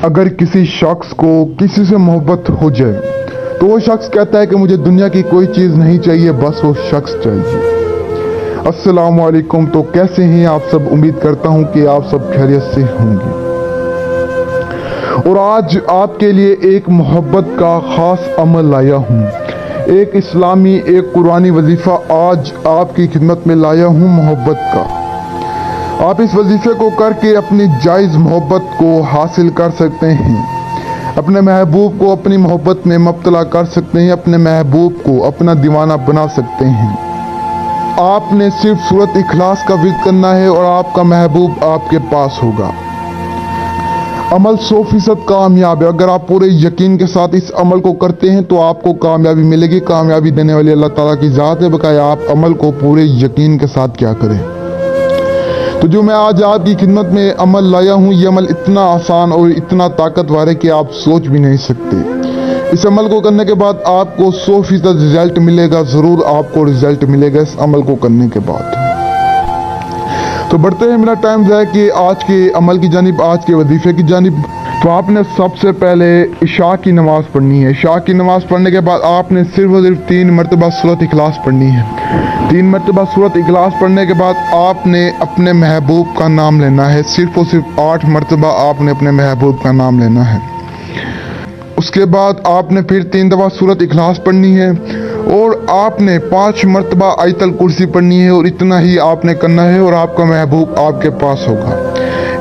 अगर किसी शख्स को किसी से मोहब्बत हो जाए तो वो शख्स कहता है कि मुझे दुनिया की कोई चीज़ नहीं चाहिए, बस वो शख्स चाहिए। अस्सलाम वालेकुम। तो कैसे हैं आप सब? उम्मीद करता हूं कि आप सब खैरियत से होंगे। और आज आपके लिए एक मोहब्बत का ख़ास अमल लाया हूं, एक इस्लामी, एक कुरानी वजीफ़ा आज आपकी खिदमत में लाया हूं मोहब्बत का। आप इस वजीफे को करके अपनी जायज़ मोहब्बत को हासिल कर सकते हैं, अपने महबूब को अपनी मोहब्बत में मुब्तला कर सकते हैं, अपने महबूब को अपना दीवाना बना सकते हैं। आपने सिर्फ सूरत इखलास का विज़्र करना है और आपका महबूब आपके पास होगा। अमल 100% कामयाब है। अगर आप पूरे यकीन के साथ इस अमल को करते हैं तो आपको कामयाबी मिलेगी। कामयाबी देने वाली अल्लाह ताला की ज़ात है। बकाया आप अमल को पूरे यकीन के साथ क्या करें। तो जो मैं आज आपकी खिदमत में अमल लाया हूँ, ये अमल इतना आसान और इतना ताकतवर है कि आप सोच भी नहीं सकते। इस अमल को करने के बाद आपको 100% रिजल्ट मिलेगा। ज़रूर आपको रिजल्ट मिलेगा इस अमल को करने के बाद। तो बढ़ते हैं, मेरा टाइम ज़ाया कि आज के अमल की जानिब, आज के वजीफे की जानिब। तो आपने सबसे पहले इशा की नमाज़ पढ़नी है। इशा की नमाज़ पढ़ने के बाद आपने सिर्फ और सिर्फ 3 मरतबा सूरत इखलास पढ़नी है। 3 मरतबा सूरत इखलास पढ़ने के बाद आपने अपने महबूब का नाम लेना है। सिर्फ और सिर्फ 8 मरतबा आपने अपने महबूब का नाम लेना है। उसके बाद आपने फिर 3 दफ़ा सूरत इखलास पढ़नी है और आपने 5 मरतबा आयतल कुर्सी पढ़नी है। और इतना ही आपने करना है और आपका महबूब आपके पास होगा।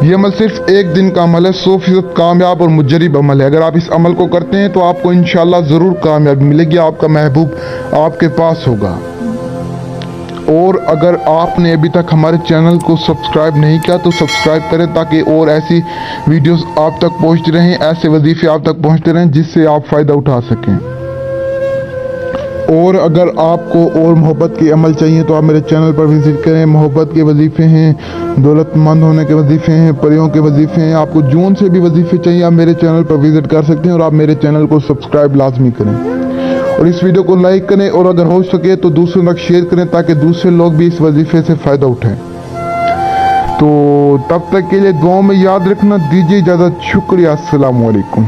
ये अमल सिर्फ एक दिन का अमल है, 100% कामयाब और मुजरिब अमल है। अगर आप इस अमल को करते हैं तो आपको इंशाल्लाह ज़रूर कामयाबी मिलेगी, आपका महबूब आपके पास होगा। और अगर आपने अभी तक हमारे चैनल को सब्सक्राइब नहीं किया तो सब्सक्राइब करें, ताकि और ऐसी वीडियोस आप तक पहुंचती रहें, ऐसे वजीफे आप तक पहुंचते रहें जिससे आप फ़ायदा उठा सकें। और अगर आपको और मोहब्बत के अमल चाहिए तो आप मेरे चैनल पर विज़िट करें। मोहब्बत के वजीफ़े हैं, दौलतमंद होने के वजीफ़े हैं, परियों के वजीफ़े हैं। आपको जून से भी वजीफ़े चाहिए, आप मेरे चैनल पर विज़िट कर सकते हैं। और आप मेरे चैनल को सब्सक्राइब लाजमी करें और इस वीडियो को लाइक करें और अगर हो सके तो दूसरों तक शेयर करें, ताकि दूसरे लोग भी इस वजीफ़े से फ़ायदा उठाएं। तो तब तक के लिए दुआओं में याद रखना। दीजिए इजाज़त। शुक्रिया। अस्सलाम वालेकुम।